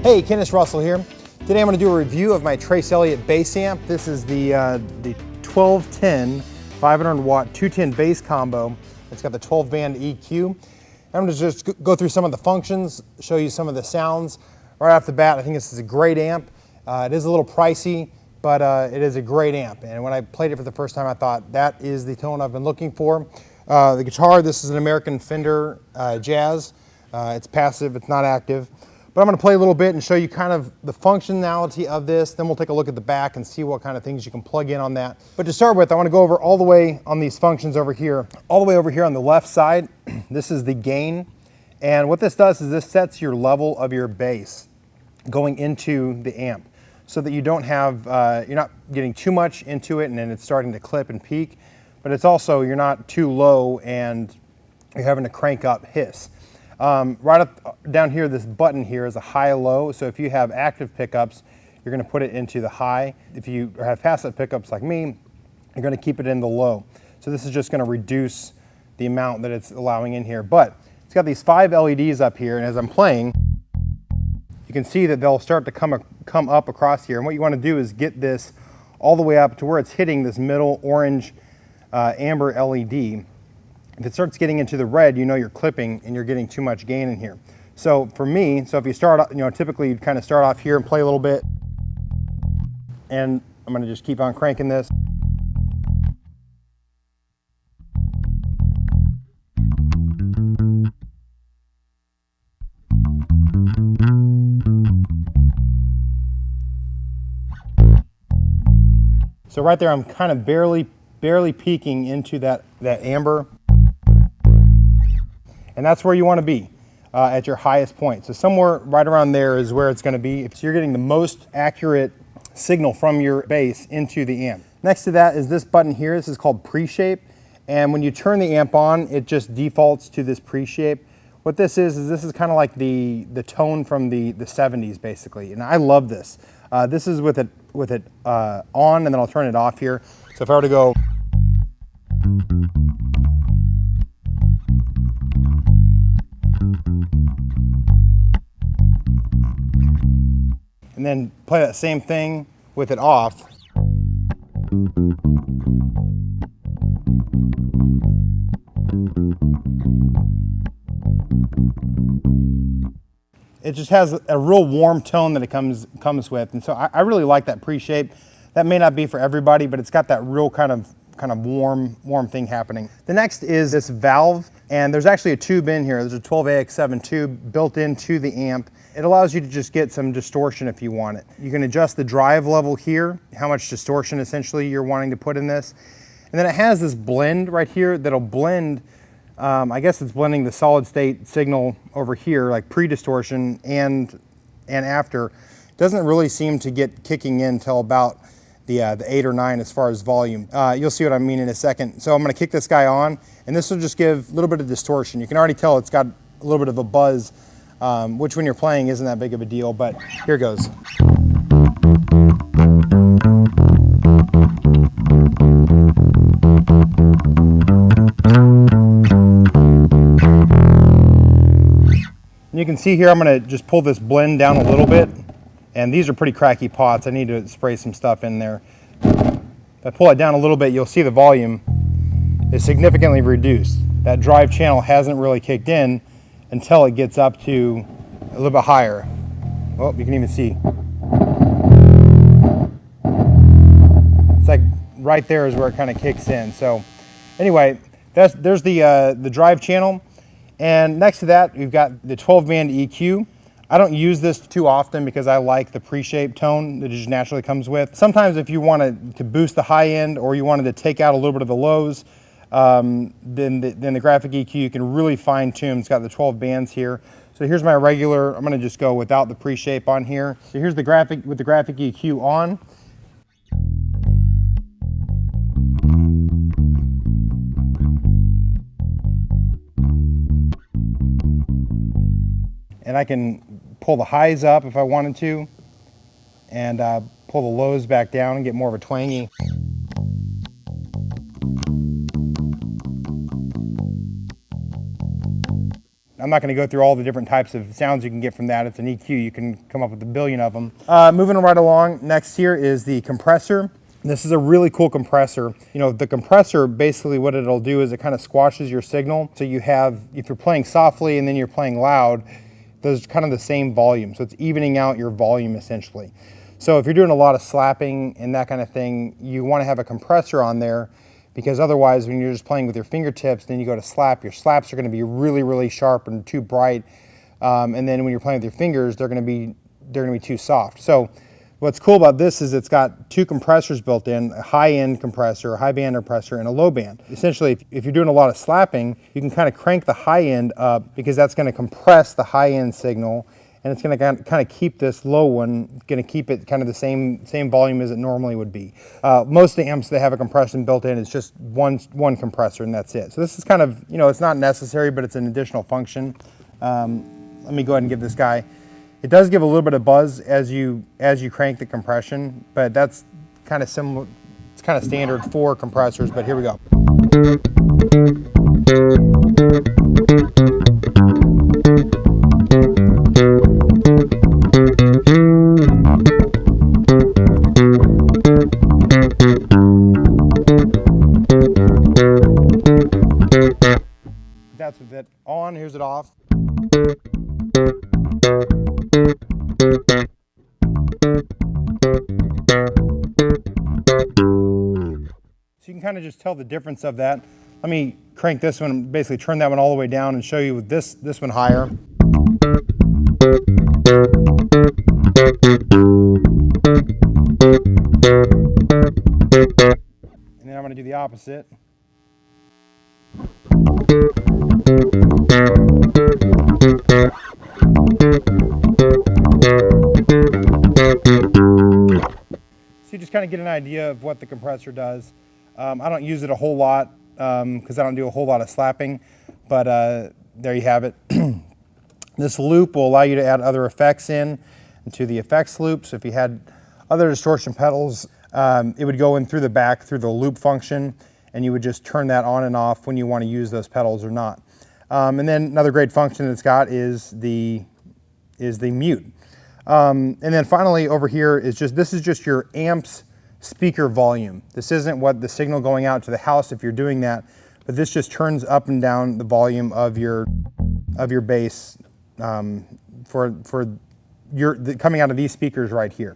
Hey, Kennis Russell here. Today I'm going to do a review of my Trace Elliot bass amp. This is the 1210 500 watt 210 bass combo. It's got the 12 band EQ. I'm going to just go through some of the functions, show you some of the sounds. Right off the bat, I think this is a great amp. It is a little pricey, but it is a great amp. And when I played it for the first time, I thought that is the tone I've been looking for. The guitar, this is an American Fender Jazz. It's passive, it's not active. But I'm going to play a little bit and show you kind of the functionality of this. Then we'll take a look at the back and see what kind of things you can plug in on that. But to start with, I want to go over all the way on these functions over here. All the way over here on the left side, this is the gain. And what this does is this sets your level of your bass going into the amp so that you don't have, you're not getting too much into it and then it's starting to clip and peak. But it's also, you're not too low and you're having to crank up hiss. Right up down here, this button here is a high-low, so if you have active pickups, you're going to put it into the high. If you have passive pickups like me, you're going to keep it in the low. So this is just going to reduce the amount that it's allowing in here. But it's got these 5 LEDs up here, and as I'm playing, you can see that they'll start to come up across here. And what you want to do is get this all the way up to where it's hitting this middle orange amber LED. If it starts getting into the red, you know you're clipping and you're getting too much gain in here. So for me, if you start, typically you'd kind of start off here and play a little bit. And I'm going to just keep on cranking this. So right there, I'm kind of barely peeking into that amber. And that's where you want to be at your highest point. So somewhere right around there is where it's going to be. So you're getting the most accurate signal from your bass into the amp. Next to that is this button here. This is called pre-shape. And when you turn the amp on, it just defaults to this pre-shape. What this is this is kind of like the tone from the 70s basically. And I love this. This is with it on, and then I'll turn it off here. So if I were to go, and then play that same thing with it off. It just has a real warm tone that it comes with, and so I really like that pre-shape. That may not be for everybody, but it's got that real kind of warm thing happening. The next is this valve, and there's actually a tube in here. There's a 12AX7 tube built into the amp. It allows you to just get some distortion if you want it. You can adjust the drive level here, how much distortion essentially you're wanting to put in this. And then it has this blend right here that'll blend, I guess it's blending the solid state signal over here, like pre-distortion and after. It doesn't really seem to get kicking in till about the 8 or 9 as far as volume. You'll see what I mean in a second. So I'm going to kick this guy on, and this will just give a little bit of distortion. You can already tell it's got a little bit of a buzz, which when you're playing isn't that big of a deal, but here goes. And you can see here I'm going to just pull this blend down a little bit. And these are pretty cracky pots. I need to spray some stuff in there. If I pull it down a little bit, you'll see the volume is significantly reduced. That drive channel hasn't really kicked in until it gets up to a little bit higher. Oh, you can even see. It's like right there is where it kind of kicks in. So anyway, there's the drive channel. And next to that, we've got the 12 band EQ. I don't use this too often because I like the pre-shape tone that it just naturally comes with. Sometimes if you wanted to boost the high end or you wanted to take out a little bit of the lows, then the graphic EQ you can really fine tune. It's got the 12 bands here. So here's my regular, I'm gonna just go without the pre-shape on here. So here's the graphic with the graphic EQ on. And I can pull the highs up if I wanted to, and pull the lows back down and get more of a twangy. I'm not going to go through all the different types of sounds you can get from that. It's an EQ. You can come up with a billion of them. Moving right along, next here is the compressor. This is a really cool compressor. You know, the compressor, basically what it'll do is it kind of squashes your signal. So you have, if you're playing softly and then you're playing loud, there's kind of the same volume. So it's evening out your volume essentially. So if you're doing a lot of slapping and that kind of thing, you want to have a compressor on there, because otherwise when you're just playing with your fingertips, then you go to slap, your slaps are going to be really, really sharp and too bright. And then when you're playing with your fingers, they're going to be too soft. So what's cool about this is it's got two compressors built in, a high-end compressor, a high-band compressor, and a low-band. Essentially, if you're doing a lot of slapping, you can kind of crank the high-end up, because that's going to compress the high-end signal, and it's going to kind of keep this low one, going to keep it kind of the same volume as it normally would be. Most of the amps that have a compression built in, it's just one compressor, and that's it. So this is kind of, you know, it's not necessary, but it's an additional function. Let me go ahead and give this guy. It does give a little bit of buzz as you crank the compression, but that's kind of similar. It's kind of standard for compressors, but here we go. That's with it on, here's it off. So you can kind of just tell the difference of that. Let me crank this one, basically turn that one all the way down and show you with this one higher. And then I'm going to do the opposite. So you just kind of get an idea of what the compressor does. I don't use it a whole lot because I don't do a whole lot of slapping, but there you have it. This loop will allow you to add other effects into the effects loop. So if you had other distortion pedals, it would go in through the back through the loop function, and you would just turn that on and off when you want to use those pedals or not. And then another great function it's got is the mute. And then finally over here is this is just your amp's speaker volume. This isn't what the signal going out to the house if you're doing that, but this just turns up and down the volume of your bass for coming out of these speakers right here.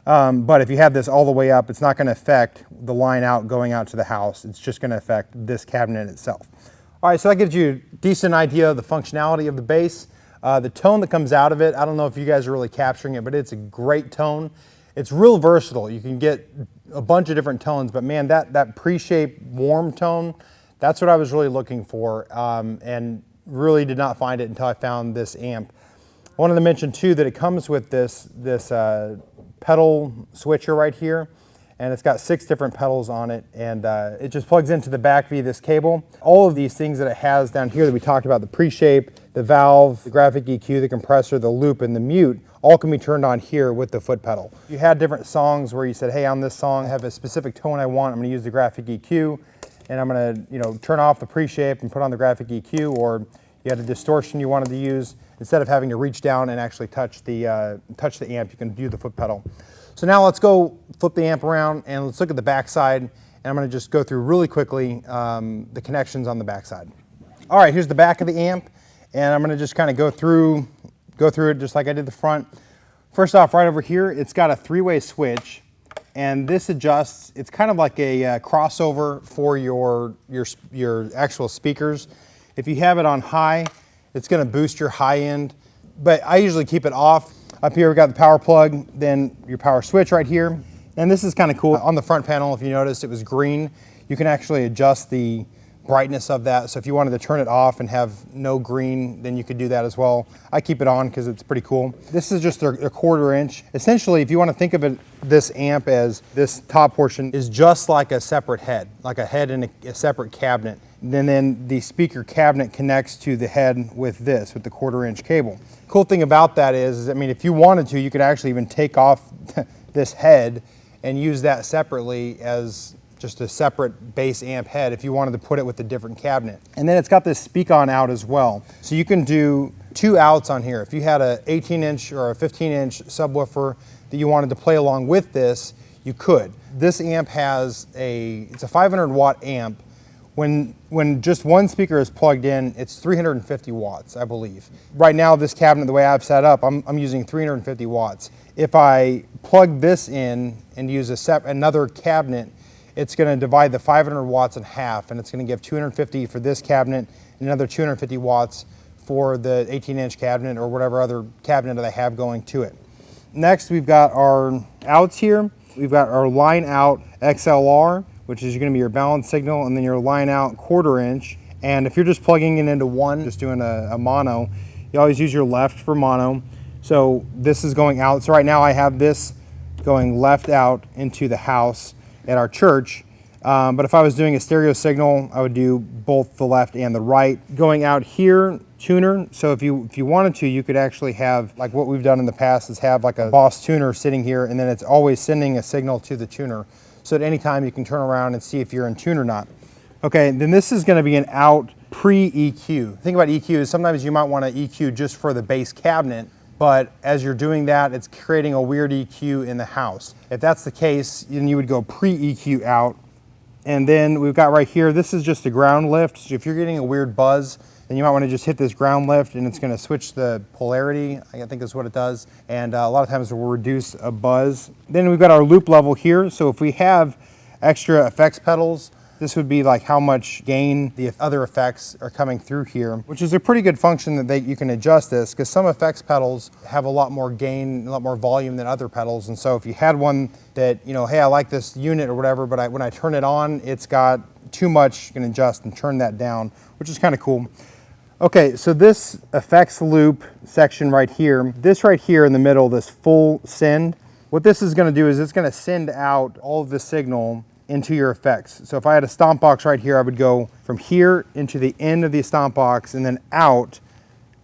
But if you have this all the way up, it's not going to affect the line out going out to the house. It's just going to affect this cabinet itself. All right, so that gives you a decent idea of the functionality of the bass. The tone that comes out of it, I don't know if you guys are really capturing it, but it's a great tone. It's real versatile. You can get a bunch of different tones, but man, that pre-shaped warm tone, that's what I was really looking for, and really did not find it until I found this amp. I wanted to mention too that it comes with this pedal switcher right here, and it's got 6 different pedals on it, and it just plugs into the back via this cable. All of these things that it has down here that we talked about, the pre-shape, the valve, the graphic EQ, the compressor, the loop, and the mute, all can be turned on here with the foot pedal. If you had different songs where you said, hey, on this song I have a specific tone I want, I'm going to use the graphic EQ, and I'm going to turn off the pre-shape and put on the graphic EQ, or you had a distortion you wanted to use, instead of having to reach down and actually touch the amp, you can do the foot pedal. So now let's go flip the amp around and let's look at the backside, and I'm going to just go through really quickly the connections on the backside. All right, here's the back of the amp, and I'm going to just kind of go through it just like I did the front. First off, right over here, it's got a 3-way switch, and this adjusts. It's kind of like a crossover for your actual speakers. If you have it on high, it's going to boost your high end, but I usually keep it off. Up here we've got the power plug, then your power switch right here. And this is kind of cool. On the front panel, if you notice, it was green. You can actually adjust the brightness of that. So if you wanted to turn it off and have no green, then you could do that as well. I keep it on because it's pretty cool. This is just a 1/4 inch. Essentially, if you want to think of it, this amp as this top portion is just like a separate head, like a head in a separate cabinet. And then the speaker cabinet connects to the head with the 1/4 inch cable. Cool thing about that is, I mean, if you wanted to, you could actually even take off this head and use that separately as just a separate bass amp head if you wanted to put it with a different cabinet. And then it's got this speak on out as well. So you can do 2 outs on here. If you had a 18-inch or a 15-inch subwoofer that you wanted to play along with this, you could. This amp has it's a 500 watt amp. When just one speaker is plugged in, it's 350 watts, I believe. Right now, this cabinet, the way I've set up, I'm using 350 watts. If I plug this in and use another cabinet, it's going to divide the 500 watts in half, and it's going to give 250 for this cabinet and another 250 watts for the 18-inch cabinet or whatever other cabinet that I have going to it. Next, we've got our outs here. We've got our line out XLR, which is going to be your balance signal, and then your line out 1/4 inch. And if you're just plugging it into one, just doing a mono, you always use your left for mono. So this is going out. So right now I have this going left out into the house at our church. But if I was doing a stereo signal, I would do both the left and the right. Going out here, tuner. So if you wanted to, you could actually have, like what we've done in the past, is have like a Boss tuner sitting here, and then it's always sending a signal to the tuner. So at any time you can turn around and see if you're in tune or not. Okay, then this is going to be an out pre-EQ. Think about EQ. Sometimes you might want to EQ just for the bass cabinet, but as you're doing that, it's creating a weird EQ in the house. If that's the case, then you would go pre-EQ out. And then we've got right here, this is just a ground lift. So if you're getting a weird buzz, then you might want to just hit this ground lift, and it's going to switch the polarity, I think is what it does. And a lot of times it will reduce a buzz. Then we've got our loop level here. So if we have extra effects pedals, this would be like how much gain the other effects are coming through here, which is a pretty good function that you can adjust this, because some effects pedals have a lot more gain, a lot more volume than other pedals. And so if you had one that, you know, hey, I like this unit or whatever, but when I turn it on, it's got too much, you can adjust and turn that down, which is kind of cool. Okay, so this effects loop section right here, this right here in the middle, this full send, what this is going to do is it's going to send out all of the signal into your effects. So if I had a stomp box right here, I would go from here into the end of the stomp box and then out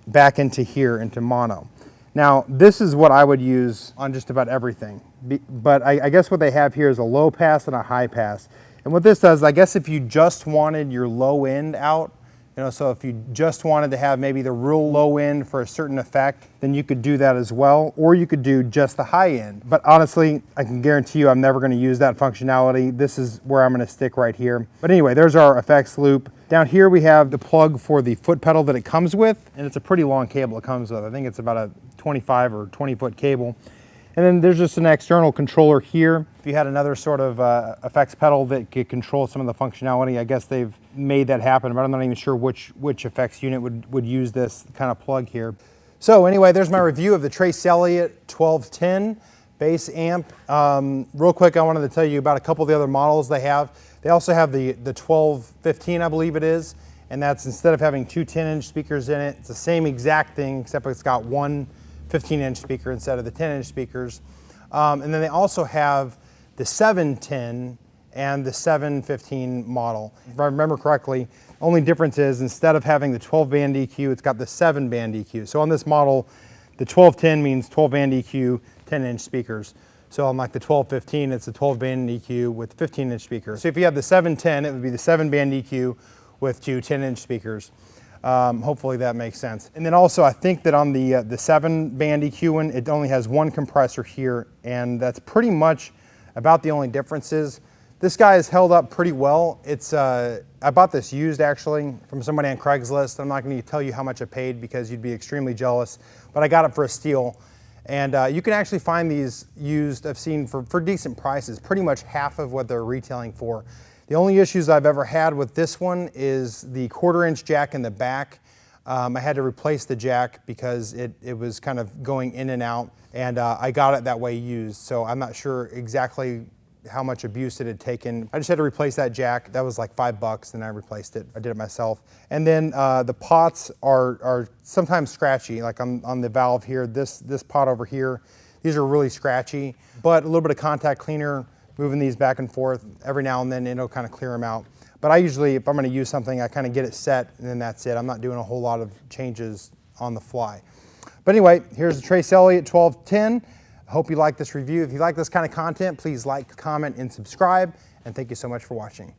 back into here into mono. Now this is what I would use on just about everything, but I guess what they have here is a low pass and a high pass. And what this does, I guess if you just wanted your low end out, you know, so if you just wanted to have maybe the real low end for a certain effect, then you could do that as well, or you could do just the high end. But honestly, I can guarantee you I'm never going to use that functionality. This is where I'm going to stick right here. But anyway, there's our effects loop. Down here we have the plug for the foot pedal that it comes with, and it's a pretty long cable it comes with. I think it's about a 25 or 20 foot cable. And then there's just an external controller here. If you had another sort of effects pedal that could control some of the functionality, I guess they've made that happen, but I'm not even sure which effects unit would use this kind of plug here. So anyway, there's my review of the Trace Elliot 1210 bass amp. Real quick, I wanted to tell you about a couple of the other models they have. They also have the 1215, I believe it is, and that's, instead of having two 10-inch speakers in it, it's the same exact thing, except it's got one 15-inch speaker instead of the 10-inch speakers. And then they also have the 710 and the 715 model. If I remember correctly, only difference is instead of having the 12-band EQ, it's got the 7-band EQ. So on this model, the 1210 means 12-band EQ, 10-inch speakers. So on like the 1215, it's a 12-band EQ with 15-inch speakers. So if you have the 710, it would be the 7-band EQ with two 10-inch speakers. Hopefully that makes sense. And then also I think that on the 7-band EQ one, it only has one compressor here, and that's pretty much about the only differences. This guy has held up pretty well. It's I bought this used actually from somebody on Craigslist. I'm not going to tell you how much I paid because you'd be extremely jealous, but I got it for a steal. And you can actually find these used, I've seen for decent prices, pretty much half of what they're retailing for. The only issues I've ever had with this one is the 1/4 inch jack in the back. I had to replace the jack because it was kind of going in and out, and I got it that way used, so I'm not sure exactly how much abuse it had taken. I just had to replace that jack. That was like $5 and I replaced it. I did it myself. And then the pots are sometimes scratchy, like on the valve here, this pot over here. These are really scratchy, but a little bit of contact cleaner, moving these back and forth every now and then, it'll kind of clear them out. But I usually, if I'm going to use something, I kind of get it set and then that's it. I'm not doing a whole lot of changes on the fly. But anyway, here's the Trace Elliot 1210. I hope you like this review. If you like this kind of content, please like, comment, and subscribe. and thank you so much for watching.